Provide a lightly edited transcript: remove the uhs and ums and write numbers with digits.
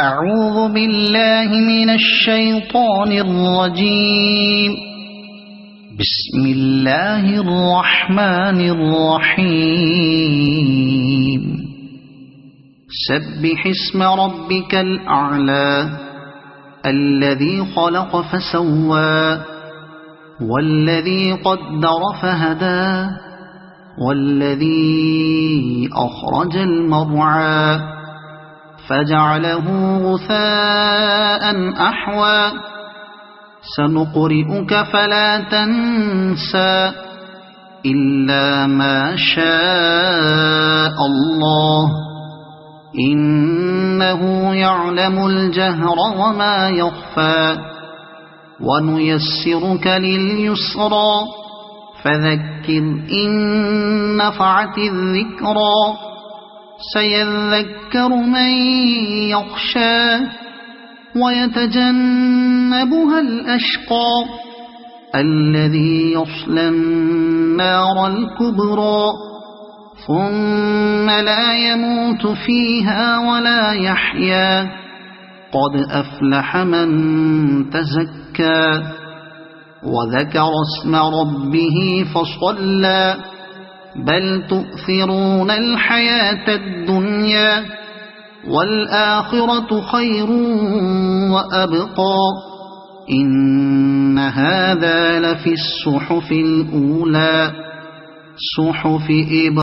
أعوذ بالله من الشيطان الرجيم. بسم الله الرحمن الرحيم. سبح اسم ربك الأعلى الذي خلق فسوى والذي قدر فهدى والذي أخرج المرعى فجعله غثاء أحوى سنقرئك فلا تنسى إلا ما شاء الله إنه يعلم الجهر وما يخفى ونيسرك لليسرى فذكر إن نفعت الذكرى سيذكر من يخشى ويتجنبها الأشقى الذي يصلى النار الكبرى ثم لا يموت فيها ولا يحيا قد أفلح من تزكى وذكر اسم ربه فصلى بل تؤثرون الحياة الدنيا والآخرة خير وأبقى إن هذا لفي الصحف الأولى صحف إبراهيم